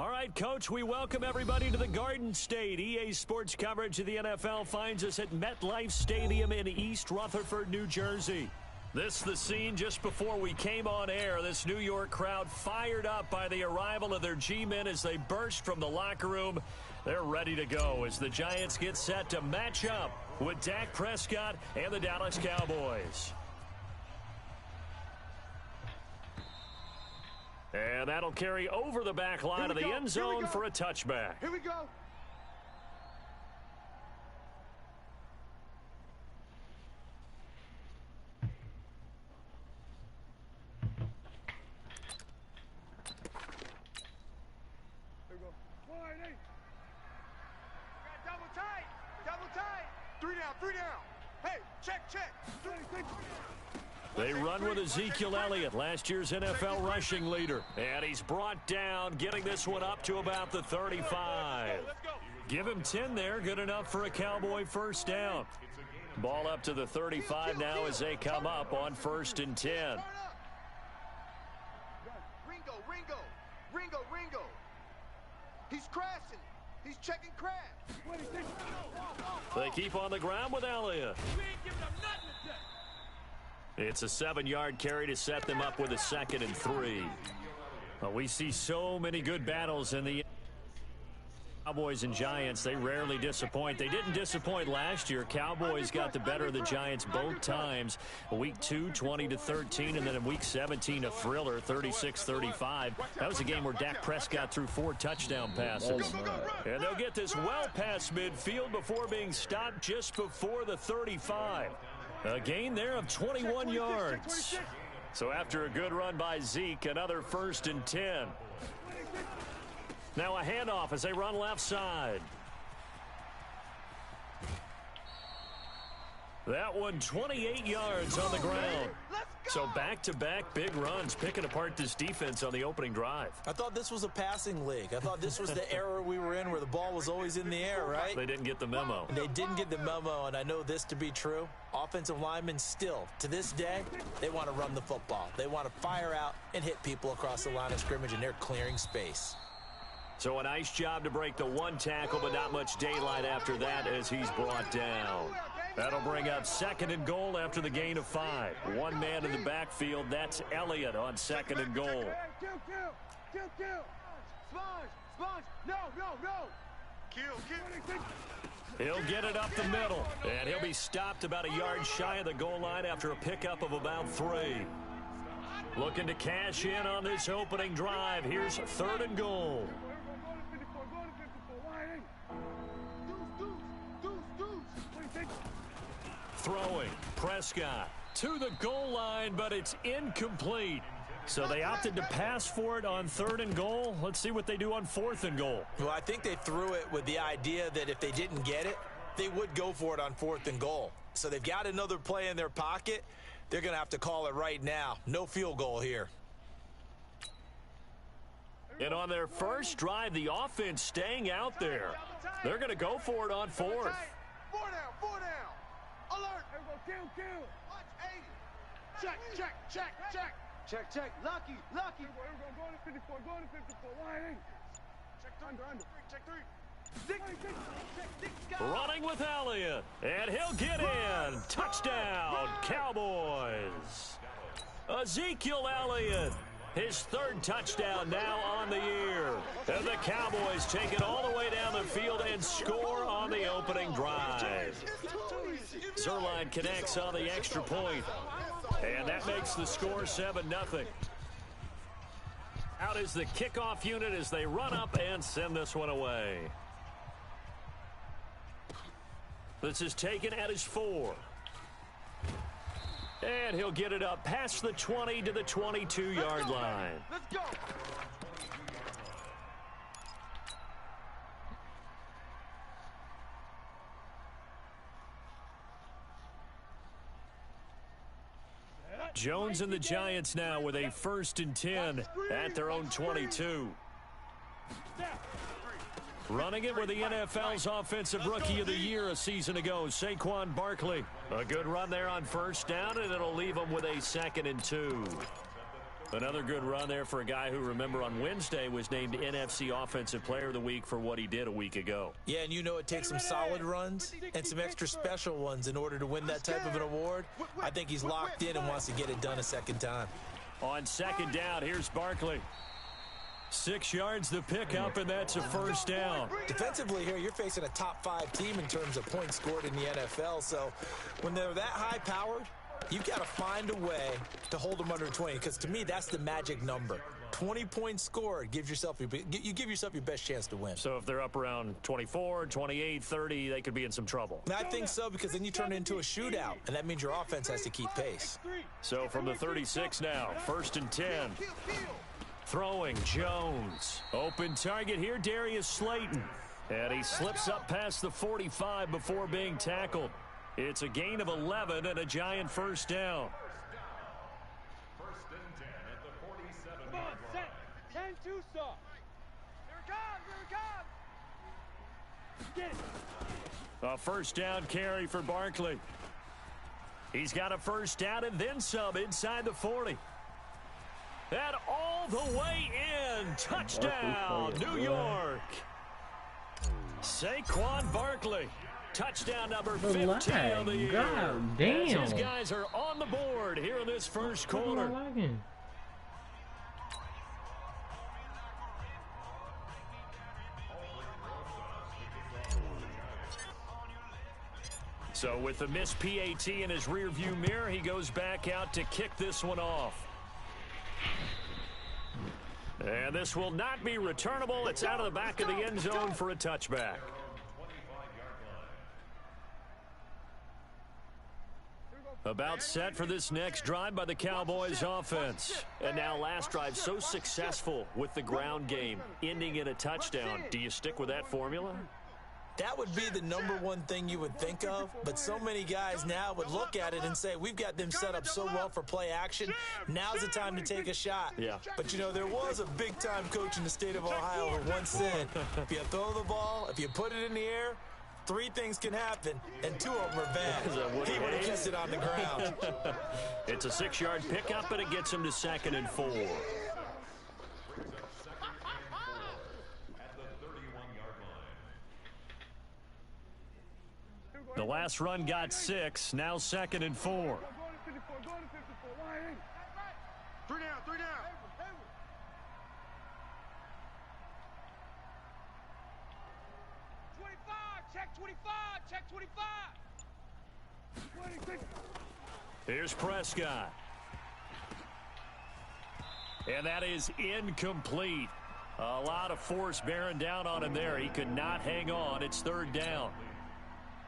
All right, Coach, we welcome everybody to the Garden State. EA Sports coverage of the NFL finds us at MetLife Stadium in East Rutherford, New Jersey. This is the scene just before we came on air. This New York crowd fired up by the arrival of their G-men as they burst from the locker room. They're ready to go as the Giants get set to match up with Dak Prescott and the Dallas Cowboys. And that'll carry over the back line of the end zone for a touchback. Here we go. Here we go. 1-8. Double tight. Double tight. 3 down. 3 down. Hey, check. They run with Ezekiel Elliott, last year's NFL rushing leader. And he's brought down, getting this one up to about the 35. Give him 10 there, good enough for a Cowboy first down. Ball up to the 35 now as they come up on 1st and 10. Ringo. He's crashing. He's checking crash. They keep on the ground with Elliott. It's a 7-yard carry to set them up with a 2nd and 3. Well, we see so many good battles in the Cowboys and Giants. They rarely disappoint. They didn't disappoint last year. Cowboys got the better of the Giants both times. Week 2, 20-13, and then in Week 17, a thriller, 36-35. That was a game where Dak Prescott threw 4 touchdown passes. And they'll get this well past midfield before being stopped just before the 35. A gain there of 21 yards. So after a good run by Zeke, another 1st and 10. Now a handoff as they run left side. That one 28 yards on the ground. So back-to-back big runs, picking apart this defense on the opening drive. I thought this was a passing league. I thought this was the era we were in where the ball was always in the air, right? They didn't get the memo. They didn't get the memo, and I know this to be true. Offensive linemen still, to this day, they want to run the football. They want to fire out and hit people across the line of scrimmage, and they're clearing space. So a nice job to break the 1 tackle, but not much daylight after that as he's brought down. That'll bring up 2nd and goal after the gain of 5. One man in the backfield. That's Elliott on 2nd and goal. Kill. Sponge. No. Kill. He'll get it up the middle, and he'll be stopped about a yard shy of the goal line after a pickup of about 3. Looking to cash in on this opening drive. Here's 3rd and goal. Throwing, Prescott to the goal line, but it's incomplete. So they opted to pass for it on 3rd and goal. Let's see what they do on 4th and goal. Well, I think they threw it with the idea that if they didn't get it, they would go for it on 4th and goal. So they've got another play in their pocket. They're going to have to call it right now. No field goal here. And on their first drive, the offense staying out there. They're going to go for it on 4th. 4 down. Alert. Kill. Watch 80. Check. Lucky. Go to 54. Check 3. Running with Elliott. And he'll get in. Touchdown, Cowboys. Ezekiel Elliott. His 3rd touchdown now on the year. And the Cowboys take it all the way down the field and score on the opening drive. Zerline connects on the extra point. And that makes the score 7-0. Out is the kickoff unit as they run up and send this one away. This is taken at his 4. And he'll get it up past the 20 to the 22-yard line. Let's go. Jones and the Giants now with a 1st and 10 at their own 22. Running it with the NFL's Offensive Rookie of the Year a season ago, Saquon Barkley. A good run there on 1st down, and it'll leave them with a 2nd and 2. Another good run there for a guy who, remember, on Wednesday was named NFC Offensive Player of the Week for what he did a week ago. Yeah, and you know it takes some solid runs and some extra special ones in order to win that type of an award. I think he's locked in and wants to get it done a second time. On second down, here's Barkley. 6 yards the pickup, and that's a first down. Defensively here, you're facing a top-5 team in terms of points scored in the NFL. So when they're that high-powered, you've got to find a way to hold them under 20, because to me, that's the magic number. 20 points scored, you give yourself your best chance to win. So if they're up around 24, 28, 30, they could be in some trouble. And I think so, because then you turn it into a shootout, and that means your offense has to keep pace. So from the 36 now, 1st and 10. Throwing, Jones. Open target here, Darius Slayton. And he slips up past the 45 before being tackled. It's a gain of 11 and a Giant first down. 1st and 10 at the 47. Come on, set. 10-2 stop. Here it comes. Get it. A first down carry for Barkley. He's got a first down and then some inside the 40. And all the way in. Touchdown, New York. Saquon Barkley. Touchdown number 15 of the year. God damn. As his guys are on the board here in this first quarter. So with the missed PAT in his rearview mirror, he goes back out to kick this one off. And this will not be returnable. It's out of the back of the end zone for a touchback. About set for this next drive by the Cowboys offense. And now last drive so successful with the ground game, ending in a touchdown. Do you stick with that formula? That would be the number one thing you would think of, but so many guys now would look at it and say, we've got them set up so well for play action, now's the time to take a shot. Yeah. But, you know, there was a big-time coach in the state of Ohio who once said, if you throw the ball, if you put it in the air, 3 things can happen, and 2 of them are bad. He would have kissed it on the ground. It's a 6-yard pickup, and it gets him to 2nd and 4. The last run got 6, now 2nd and 4. 3 down, 3 down. 25, check 25, check 25. Here's Prescott. And that is incomplete. A lot of force bearing down on him there. He could not hang on. It's 3rd down.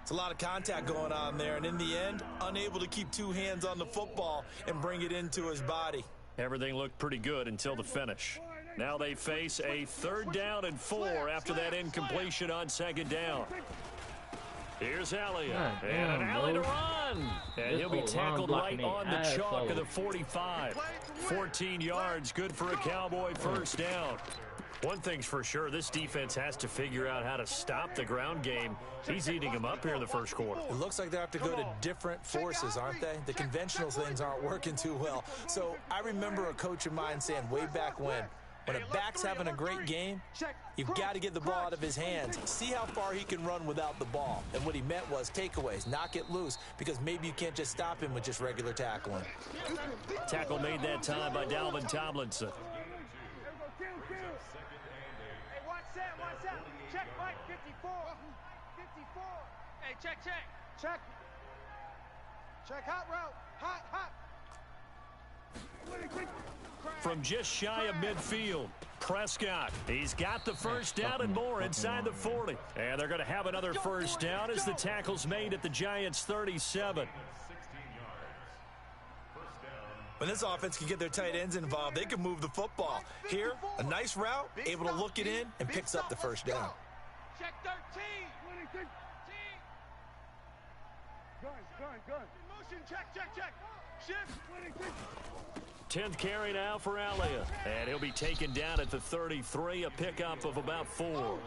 It's a lot of contact going on there, and in the end, unable to keep 2 hands on the football and bring it into his body. Everything looked pretty good until the finish. Now they face a 3rd down and 4 after that incompletion on 2nd down. Here's Elliott, and an alley to run. And he'll be tackled right on the chalk of the 45. 14 yards, good for a Cowboy first down. One thing's for sure, this defense has to figure out how to stop the ground game. He's eating them up here in the first quarter. It looks like they have to go to different forces, aren't they? The conventional things aren't working too well. So I remember a coach of mine saying way back when a back's having a great game, you've got to get the ball out of his hands. See how far he can run without the ball. And what he meant was takeaways, knock it loose, because maybe you can't just stop him with just regular tackling. Tackle made that time by Dalvin Tomlinson. Check, Mike, 54. 54. Hey, check. Check. Check, hot route. Hot. From just shy of midfield, Prescott. He's got the first down and more inside the 40. And they're going to have another first down as the tackle's made at the Giants' 37. When this offense can get their tight ends involved, they can move the football. Here, a nice route, able to look it in, and picks up the first down. Check 13. Gun. Motion, check. Shift. 10th carry now for Elliott. And he'll be taken down at the 33, a pickup of about 4.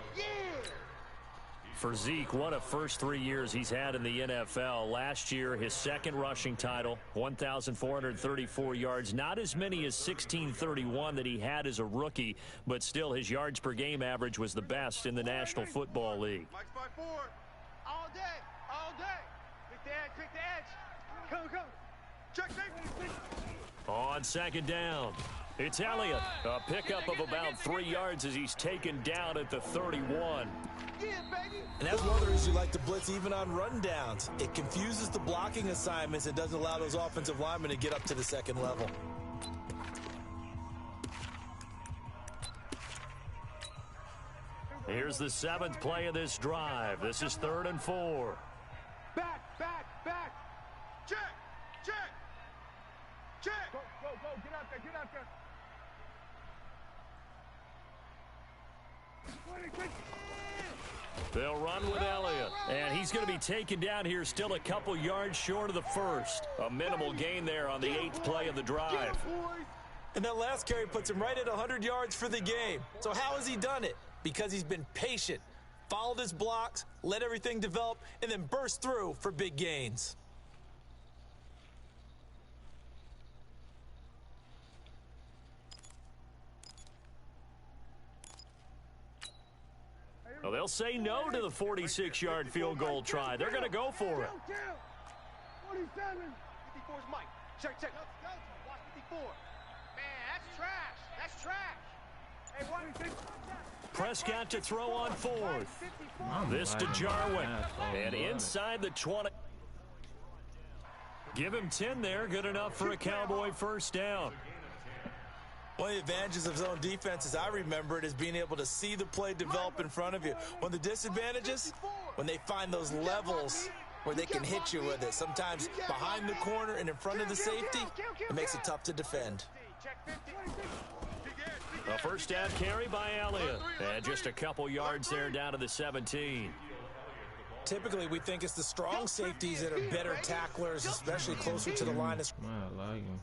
For Zeke, what a first 3 years he's had in the NFL. Last year, his second rushing title, 1,434 yards. Not as many as 1,631 that he had as a rookie, but still his yards per game average was the best in the National Football League. Mike's by 4. All day, all day. Pick the edge, pick the edge. Come. Check safety. On second down, it's Elliott. A pickup of about 3 yards as he's taken down at the 31. And that's one of the reasons you like to blitz even on rundowns. It confuses the blocking assignments and doesn't allow those offensive linemen to get up to the second level. Here's the 7th play of this drive. This is 3rd and 4. Back. Check. Go. Get out there. They'll run with Elliott, and he's going to be taken down here still a couple yards short of the first. A minimal gain there on the 8th play of the drive. And that last carry puts him right at 100 yards for the game. So how has he done it? Because he's been patient, followed his blocks, let everything develop, and then burst through for big gains. Well, they'll say no to the 46-yard field goal try. They're going to go for it. 47. 54's Mike. Check. Watch 54. Man, that's trash. Hey, what? Prescott to throw on 4th. This to Jarwin. And inside the 20. Give him 10 there. Good enough for a Cowboy first down. One of the advantages of zone defense, as I remember it, is being able to see the play develop in front of you. One of the disadvantages, when they find those levels where they can hit you with it. Sometimes behind the corner and in front of the safety, it makes it tough to defend. A first down carry by Elliott. And just a couple yards there down to the 17. Typically, we think it's the strong safeties that are better tacklers, especially closer to the line. I like him.